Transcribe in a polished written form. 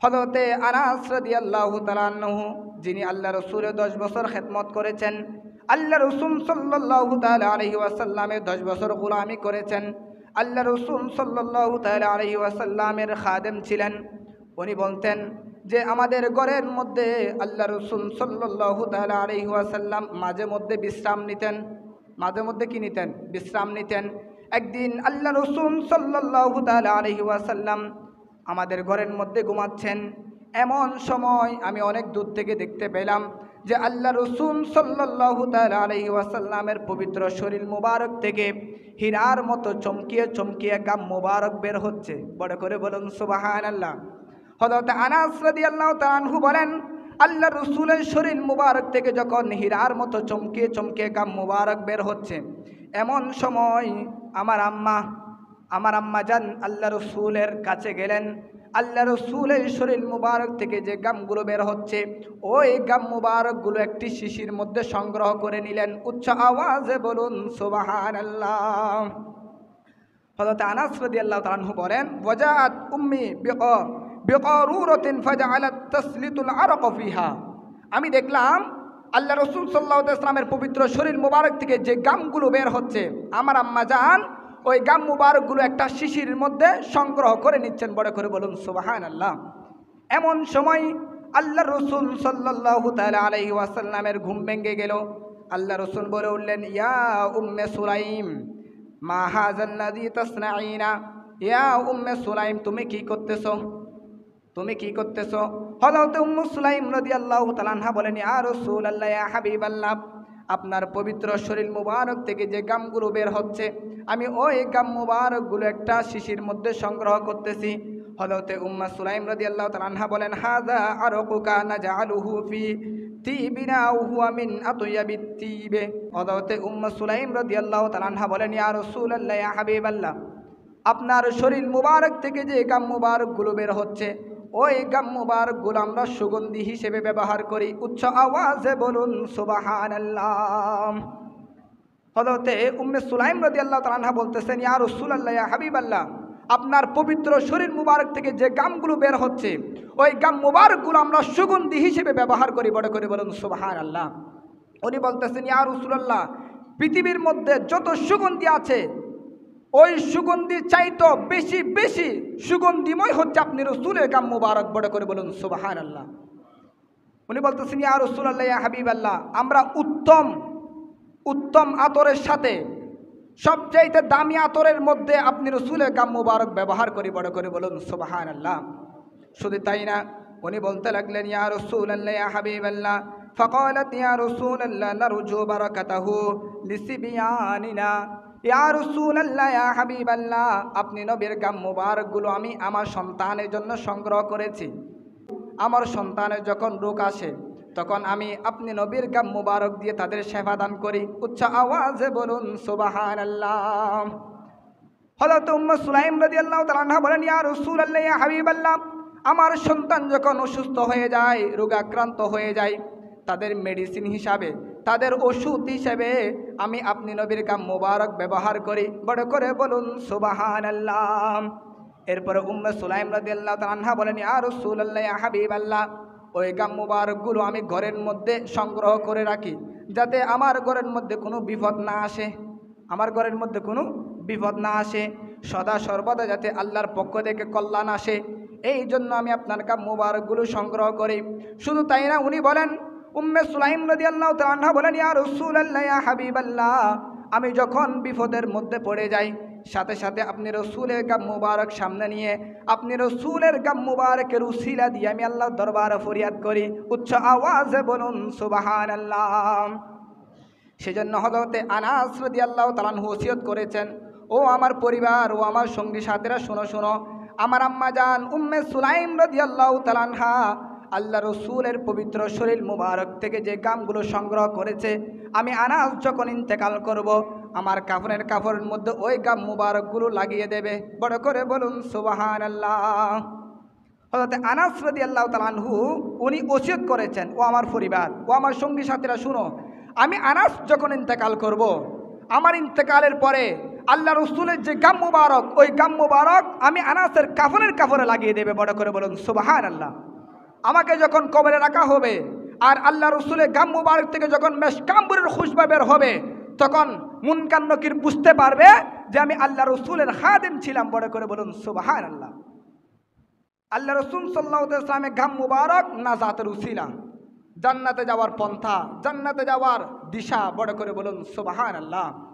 হযরতে আনাস রাদিয়াল্লাহু তাআলা আনহু, যিনি আল্লাহ রাসূলের 10 বছর খেদমত করেছেন, আল্লাহ রাসূল সাল্লাল্লাহু তাআলা আলাইহি ওয়াসাল্লামের 10 বছর গোলামি করেছেন, আল্লাহ রাসূল সাল্লাল্লাহু তাআলা আলাইহি ওয়াসাল্লামের খাদেম ছিলেন। উনি বলতেন যে আমাদের ঘরের মধ্যে আল্লাহ রাসূল সাল্লাল্লাহু তাআলা আলাইহি ওয়াসাল্লাম মাঝে মধ্যে বিশ্রাম নিতেন। মাঝে মধ্যে কি নিতেন? বিশ্রাম নিতেন। একদিন আল্লাহ রাসূল সাল্লাল্লাহু তাআলা আলাইহি ওয়াসাল্লাম আমাদের ঘরের মধ্যে ঘুমাচ্ছেন। এমন সময় আমি অনেক দূর থেকে দেখতে পেলাম যে আল্লাহ রাসূল সাল্লাল্লাহু তাআলা আলাইহি ওয়াসাল্লামের পবিত্র শরীর মুবারক থেকে হীরার মতো চমকিয়ে চমকিয়ে গাম মুবারক বের হচ্ছে। বড় করে বলুন সুবহানাল্লাহ। হযরত আনাস রাদিয়াল্লাহু তাআলা আনহু বলেন, আল্লাহ রাসূলের শরীর মুবারক থেকে যখন হীরার মতো চমকিয়ে চমকিয়ে গাম মুবারক বের হচ্ছে, এমন সময় আমার আম্মা জান আল্লাহ রসুলের কাছে গেলেন। আল্লাহ রসুলের শরীর মুবারক থেকে যে গামগুলো বের হচ্ছে, ওই গাম মুবারকগুলো একটি শিশির মধ্যে সংগ্রহ করে নিলেন। উচ্চ আওয়াজে বলুন সুবহানাল্লাহ। হযরত আনাস রাদিয়াল্লাহু তাআলা আনহু বলেন, ওয়াজাআত উম্মি বিকারুরাতিন ফাজআলাত তাসলিতুল আরক ফিহা। আমি দেখলাম আল্লাহ রসুল সাল্লাল্লাহু আলাইহি ওয়াসাল্লামের পবিত্র শরীর মুবারক থেকে যে গামগুলো বের হচ্ছে, আমার আম্মা জান ওই গাম মুবারকগুলো একটা শিশির মধ্যে সংগ্রহ করে নিচ্ছেন। বড় করে বলুন সুবহানাল্লাহ। এমন সময় আল্লাহ রসুল সাল্লাল্লাহু তাআলা আলাইহি ওয়াসাল্লামের ঘুম ভেঙে গেল। আল্লাহ রসুল বলে উঠলেন, ইয়া উম্মে সুলাইম মা হাযাল্লাযী তাসনাঈনা। ইয়া উম্মে সুলাইম, তুমি কি করতেছো? তুমি কি করতেছো? হযরত উম্মু সুলাইম রাদিয়াল্লাহু তাআলা আনহা বলেন, ইয়া রাসূলুল্লাহ, ইয়া হাবিবাল্লাহ, আপনার পবিত্র শরীর মুবারক থেকে যে গামগুলো বের হচ্ছে, আমি ওই গাম মুবারকগুলো একটা শিশির মধ্যে সংগ্রহ করতেছি। হযরতে উম্মু সুলাইম রাদিয়াল্লাহু তাআলা আনহা বলেন, হাযা আরকুকা নাজআলুহু ফি তিবিনা ওয়া হুয়া মিন আতয়াবিত তিবে। হযরতে উম্মু সুলাইম রাদিয়াল্লাহু তাআলা আনহা বলেন, ইয়া রাসূলুল্লাহ, ইয়া হাবিবাল্লাহ, আপনার শরীর মুবারক থেকে যে গাম মুবারকগুলো বের হচ্ছে, ওই গাম মুবারকগুলো আমরা সুগন্ধি হিসেবে ব্যবহার করি। উচ্চ আওয়াজে বলুন সুবহানাল্লাহ। হযরতে উম্মে সুলাইম রাদিয়াল্লাহু তাআলা আনহা বলতেছেন, ইয়া রাসূলুল্লাহ, ইয়া হাবিবাল্লাহ, আপনার পবিত্র শরীর মুবারক থেকে যে গামগুলো বের হচ্ছে, ওই গাম মুবারকগুলো আমরা সুগন্ধি হিসেবে ব্যবহার করি। বড় করে বলুন সুবহানাল্লাহ। উনি বলতেছেন, ইয়া রাসূলুল্লাহ, পৃথিবীর মধ্যে যত সুগন্ধি আছে, ওই সুগন্ধি চাইতো বেশি বেশি সুগন্ধিময় হচ্ছে আপনি রাসূলের গাম মুবারক। বড় করে বলুন সুবহানাল্লাহ। উনি বলতেছেন, ইয়া রাসূলুল্লাহ, ইয়া হাবিবাল্লাহ, আমরা উত্তম আতরের সাথে সবচাইতে দামি আতরের মধ্যে আপনি রাসূলের গাম মুবারক ব্যবহার করি। বড় করে বলুন সুবহানাল্লাহ। শুধু তাই না, উনি বলতে লাগলেন, ইয়া রাসূলুল্লাহ, ইয়া হাবিবাল্লাহ, ফাকালাত ইয়া রাসূলুল্লাহ নারজু বারাকাতাহু লিসিবিয়ানিনা। ইয়া রাসূলুল্লাহ, ইয়া হাবিবাল্লাহ, আপনি নবীর গাম মুবারকগুলো আমি আমার সন্তানের জন্য সংগ্রহ করেছি। আমার সন্তানের যখন রোগ আসে, তখন আমি আপনি নবীর গাম মুবারক দিয়ে তাদের সেবা দান করি। উচ্চ আওয়াজে বলুন সুবহানাল্লাহ। হযরত উম্মু সুলাইম রাদিয়াল্লাহু তাআলা আনহা বলেন, ইয়া রাসূলুল্লাহ, ইয়া হাবিবাল্লাহ, আমার সন্তান যখন অসুস্থ হয়ে যায়, রোগাক্রান্ত হয়ে যায়, তাদের মেডিসিন হিসাবে, তাদের ওষুধ হিসেবে আমি আপনি নবীর গাম মুবারক ব্যবহার করি। বড় করে বলুন সুবহানাল্লাহ। এরপরে উম্মে সুলাইম রাদিয়াল্লাহু তাআলা আনহা বলেন, ইয়া রাসূলুল্লাহ, ইয়া হাবিবাল্লাহ, ওই গাম মুবারকগুলো আমি ঘরের মধ্যে সংগ্রহ করে রাখি, যাতে আমার ঘরের মধ্যে কোনো বিপদ না আসে। আমার ঘরের মধ্যে কোনো বিপদ না আসে, সদা সর্বদা যাতে আল্লাহর পক্ষ থেকে কল্যাণ আসে, এই জন্য আমি আপনার গাম মুবারকগুলো সংগ্রহ করি। শুধু তাই না, উনি বলেন, উম্মে সুলাইম রাদিয়াল্লাহু তাআলা আনহা বলেন, ইয়া রাসূলুল্লাহ, ইয়া হাবিবাল্লাহ, আমি যখন বিপদের মধ্যে পড়ে যাই, সাথে সাথে আপনি রাসূলের গাম মুবারক সামনে নিয়ে আপনি রাসূলের গাম মুবারকের উসিলা দিয়ে আমি আল্লাহর দরবারে ফরিয়াদ করি। উচ্চ আওয়াজে বলুন সুবহানাল্লাহ। সেজন্য হযরতে আনাস রাদিয়াল্লাহু তাআলা আনহু ওসিয়ত করেছেন, ও আমার পরিবার, ও আমার সঙ্গী সাথীরা, শোনো শোনো, আমার আম্মা জান উম্মে সুলাইম রাদিয়াল্লাহু তাআলা আনহা আল্লাহ রসুলের পবিত্র শরীর মুবারক থেকে যে গামগুলো সংগ্রহ করেছে, আমি আনাস যখন ইন্তেকাল করব, আমার কাফনের কাপড়ের মধ্যে ওই গাম মুবারকগুলো লাগিয়ে দেবে। বড় করে বলুন সুবহানাল্লাহ। হযরত আনাস রাদিয়াল্লাহু তাআলা আনহু উনি ওসিয়ত করেছেন, ও আমার পরিবার, ও আমার সঙ্গী সাথীরা, শুনো, আমি আনাস যখন ইন্তেকাল করব, আমার ইন্তেকালের পরে আল্লাহ রসুলের যে গাম মুবারক, ওই গাম মুবারক আমি আনাসের কাফনের কাপড়ে লাগিয়ে দেবে। বড় করে বলুন সুবহানাল্লাহ। আমাকে যখন কবরে রাখা হবে আর আল্লাহ রসুলের গাম মুবারক থেকে যখন মেশকাম্বরের খুশবা বের হবে, তখন মুনকার নকির বুঝতে পারবে যে আমি আল্লাহ রসুলের খাদেম ছিলাম। বড় করে বলুন সুবহানাল্লাহ। আল্লাহ রসুল সাল্লাল্লাহু আলাইহি ওয়াসাল্লামের গাম মুবারক নাজাতের উসিলা, জান্নাতে যাওয়ার পন্থা, জান্নাতে যাওয়ার দিশা। বড় করে বলুন সুবহানাল্লাহ।